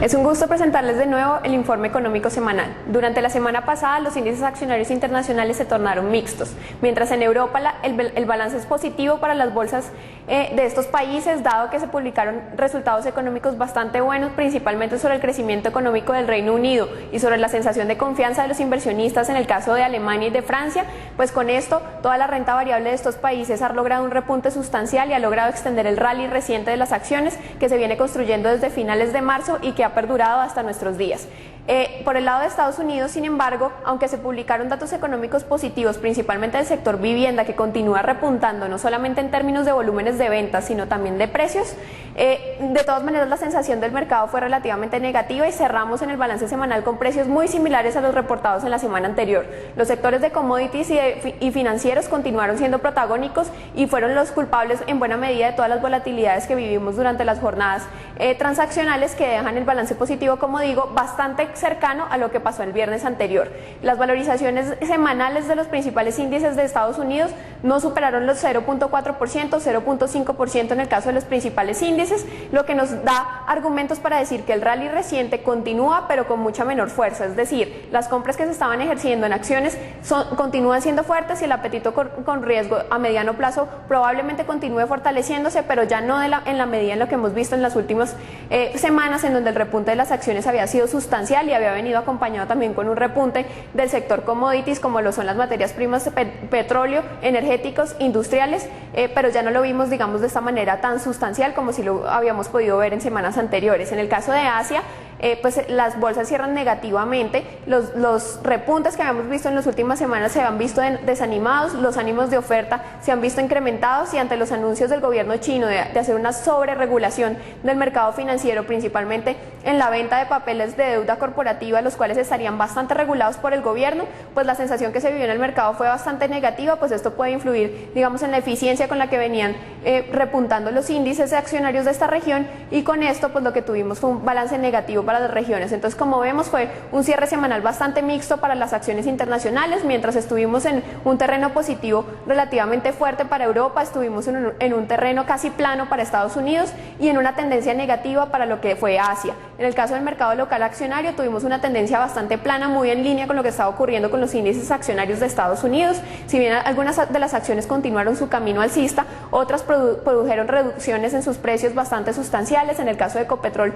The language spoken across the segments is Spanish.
Es un gusto presentarles de nuevo el informe económico semanal. Durante la semana pasada, los índices accionarios internacionales se tornaron mixtos, mientras en Europa el balance es positivo para las bolsas de estos países, dado que se publicaron resultados económicos bastante buenos, principalmente sobre el crecimiento económico del Reino Unido y sobre la sensación de confianza de los inversionistas en el caso de Alemania y de Francia. Pues con esto, toda la renta variable de estos países ha logrado un repunte sustancial y ha logrado extender el rally reciente de las acciones que se viene construyendo desde finales de marzo y que ha perdurado hasta nuestros días. Por el lado de Estados Unidos, sin embargo, aunque se publicaron datos económicos positivos, principalmente del sector vivienda, que continúa repuntando no solamente en términos de volúmenes de ventas, sino también de precios, de todas maneras la sensación del mercado fue relativamente negativa y cerramos en el balance semanal con precios muy similares a los reportados en la semana anterior. Los sectores de commodities y financieros continuaron siendo protagónicos y fueron los culpables en buena medida de todas las volatilidades que vivimos durante las jornadas transaccionales, que dejan el balance positivo, como digo, bastante cercano a lo que pasó el viernes anterior. Las valorizaciones semanales de los principales índices de Estados Unidos no superaron los 0.4%, 0.5% en el caso de los principales índices, lo que nos da argumentos para decir que el rally reciente continúa, pero con mucha menor fuerza. Es decir, las compras que se estaban ejerciendo en acciones continúan siendo fuertes y el apetito con riesgo a mediano plazo probablemente continúe fortaleciéndose, pero ya no en la medida en lo que hemos visto en las últimas semanas, en donde el repunte de las acciones había sido sustancial y había venido acompañado también con un repunte del sector commodities, como lo son las materias primas de petróleo, energéticos, industriales, pero ya no lo vimos, digamos, de esta manera tan sustancial como si lo habíamos podido ver en semanas anteriores. En el caso de Asia, pues las bolsas cierran negativamente, los repuntes que habíamos visto en las últimas semanas se han visto desanimados, los ánimos de oferta se han visto incrementados y ante los anuncios del gobierno chino de hacer una sobreregulación del mercado financiero, principalmente en la venta de papeles de deuda corporativa, los cuales estarían bastante regulados por el gobierno, pues la sensación que se vivió en el mercado fue bastante negativa, pues esto puede influir, digamos, en la eficiencia con la que venían repuntando los índices de accionarios de esta región, y con esto pues lo que tuvimos fue un balance negativo para las regiones. Entonces, como vemos, fue un cierre semanal bastante mixto para las acciones internacionales. Mientras estuvimos en un terreno positivo relativamente fuerte para Europa, estuvimos en un terreno casi plano para Estados Unidos y en una tendencia negativa para lo que fue Asia. En el caso del mercado local accionario, tuvimos una tendencia bastante plana, muy en línea con lo que estaba ocurriendo con los índices accionarios de Estados Unidos. Si bien algunas de las acciones continuaron su camino alcista, otras produjeron reducciones en sus precios bastante sustanciales. En el caso de Ecopetrol,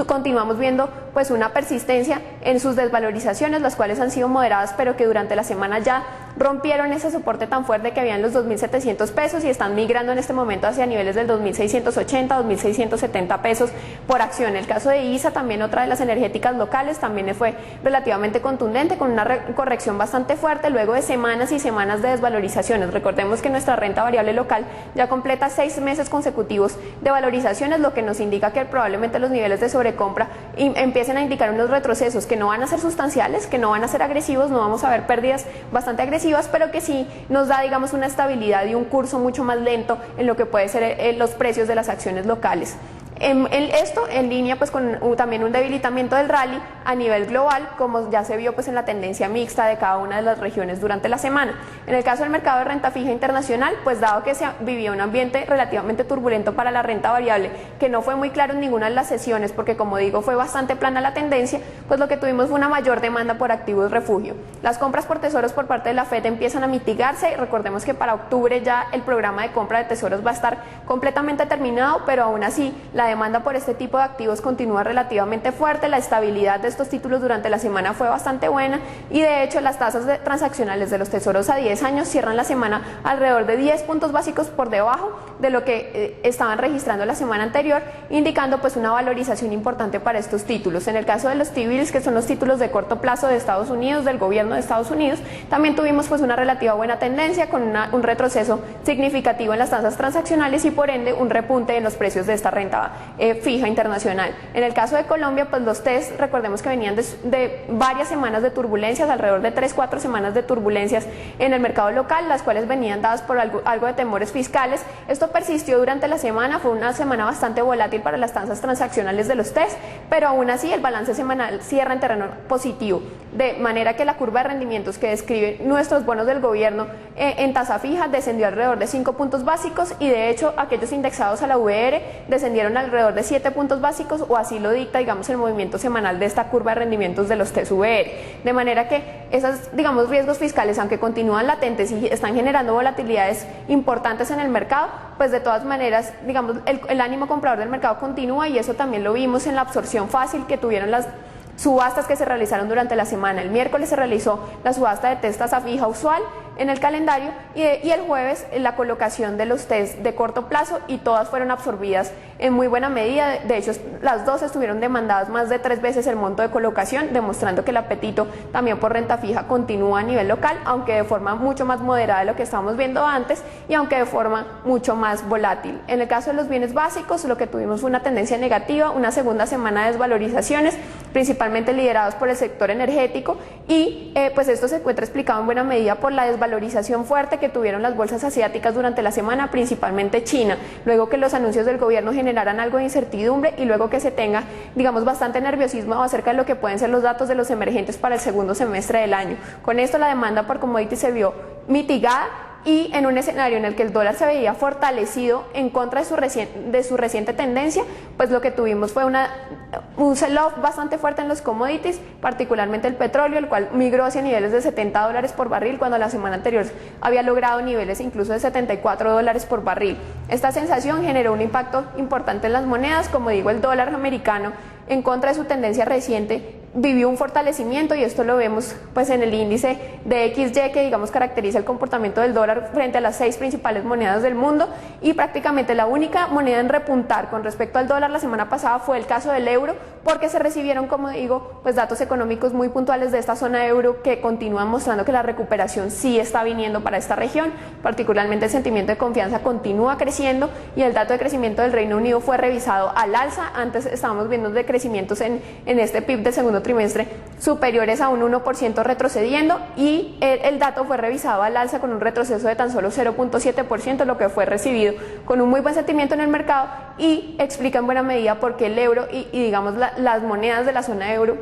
continuamos viendo pues una persistencia en sus desvalorizaciones, las cuales han sido moderadas, pero que durante la semana ya rompieron ese soporte tan fuerte que había en los 2.700 pesos y están migrando en este momento hacia niveles del 2.680, 2.670 pesos por acción. El caso de ISA, también otra de las energéticas locales, también fue relativamente contundente, con una corrección bastante fuerte luego de semanas y semanas de desvalorizaciones. Recordemos que nuestra renta variable local ya completa 6 meses consecutivos de valorizaciones, lo que nos indica que probablemente los niveles de sobrecompra empiecen a indicar unos retrocesos que no van a ser sustanciales, que no van a ser agresivos, no vamos a ver pérdidas bastante agresivas, pero que sí nos da, digamos, una estabilidad y un curso mucho más lento en lo que puede ser los precios de las acciones locales. Esto en línea pues con también un debilitamiento del rally a nivel global, como ya se vio pues en la tendencia mixta de cada una de las regiones durante la semana. En el caso del mercado de renta fija internacional, pues dado que se vivía un ambiente relativamente turbulento para la renta variable, que no fue muy claro en ninguna de las sesiones, porque como digo fue bastante plana la tendencia, pues lo que tuvimos fue una mayor demanda por activos refugio. Las compras por tesoros por parte de la FED empiezan a mitigarse. Recordemos que para octubre ya el programa de compra de tesoros va a estar completamente terminado, pero aún así la demanda por este tipo de activos continúa relativamente fuerte. La estabilidad de estos títulos durante la semana fue bastante buena y de hecho las tasas transaccionales de los tesoros a 10 años cierran la semana alrededor de 10 puntos básicos por debajo de lo que estaban registrando la semana anterior, indicando pues una valorización importante para estos títulos. En el caso de los T-bills, que son los títulos de corto plazo de Estados Unidos, del gobierno de Estados Unidos, también tuvimos pues una relativa buena tendencia con un retroceso significativo en las tasas transaccionales y por ende un repunte en los precios de esta renta fija internacional. En el caso de Colombia, pues los test, recordemos que venían de varias semanas de turbulencias, alrededor de 3-4 semanas de turbulencias en el mercado local, las cuales venían dadas por algo de temores fiscales. Esto persistió durante la semana, fue una semana bastante volátil para las tasas transaccionales de los test, pero aún así el balance semanal cierra en terreno positivo, de manera que la curva de rendimientos que describen nuestros bonos del gobierno en tasa fija descendió alrededor de 5 puntos básicos y de hecho aquellos indexados a la VR descendieron alrededor de 7 puntos básicos, o así lo dicta, digamos, el movimiento semanal de esta curva de rendimientos de los TSVR. De manera que esos, digamos, riesgos fiscales, aunque continúan latentes y están generando volatilidades importantes en el mercado, pues de todas maneras, digamos, el ánimo comprador del mercado continúa, y eso también lo vimos en la absorción fácil que tuvieron las subastas que se realizaron durante la semana. El miércoles se realizó la subasta de test tasa fija usual en el calendario, y el jueves la colocación de los test de corto plazo, y todas fueron absorbidas en muy buena medida. De hecho, las dos estuvieron demandadas más de 3 veces el monto de colocación, demostrando que el apetito también por renta fija continúa a nivel local, aunque de forma mucho más moderada de lo que estábamos viendo antes, y aunque de forma mucho más volátil. En el caso de los bienes básicos, lo que tuvimos fue una tendencia negativa, una segunda semana de desvalorizaciones, principalmente liderados por el sector energético, y pues esto se encuentra explicado en buena medida por la desvalorización fuerte que tuvieron las bolsas asiáticas durante la semana, principalmente China, luego que los anuncios del gobierno generaran algo de incertidumbre, y luego que se tenga, digamos, bastante nerviosismo acerca de lo que pueden ser los datos de los emergentes para el segundo semestre del año. Con esto la demanda por commodities se vio mitigada, y en un escenario en el que el dólar se veía fortalecido en contra de su reciente tendencia, pues lo que tuvimos fue un sell-off bastante fuerte en los commodities, particularmente el petróleo, el cual migró hacia niveles de $70 por barril, cuando la semana anterior había logrado niveles incluso de $74 por barril. Esta sensación generó un impacto importante en las monedas. Como digo, el dólar americano, en contra de su tendencia reciente, vivió un fortalecimiento, y esto lo vemos pues en el índice de XY, que digamos caracteriza el comportamiento del dólar frente a las 6 principales monedas del mundo, y prácticamente la única moneda en repuntar con respecto al dólar la semana pasada fue el caso del euro, porque se recibieron, como digo, pues datos económicos muy puntuales de esta zona euro que continúan mostrando que la recuperación sí está viniendo para esta región. Particularmente el sentimiento de confianza continúa creciendo, y el dato de crecimiento del Reino Unido fue revisado al alza. Antes estábamos viendo decrecimientos en este PIB del segundo trimestre superiores a un 1% retrocediendo, y el dato fue revisado al alza con un retroceso de tan solo 0.7%, lo que fue recibido con un muy buen sentimiento en el mercado, y explica en buena medida por qué el euro y digamos las monedas de la zona euro,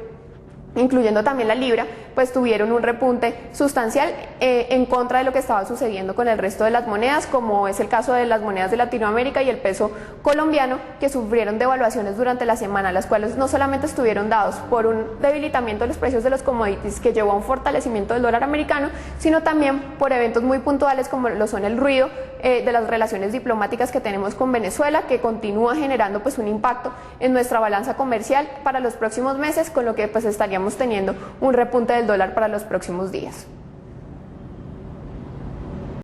incluyendo también la libra, pues tuvieron un repunte sustancial en contra de lo que estaba sucediendo con el resto de las monedas, como es el caso de las monedas de Latinoamérica y el peso colombiano, que sufrieron devaluaciones durante la semana, las cuales no solamente estuvieron dados por un debilitamiento de los precios de los commodities que llevó a un fortalecimiento del dólar americano, sino también por eventos muy puntuales como lo son el ruido de las relaciones diplomáticas que tenemos con Venezuela, que continúa generando pues un impacto en nuestra balanza comercial para los próximos meses, con lo que pues estaríamos teniendo un repunte del dólar para los próximos días.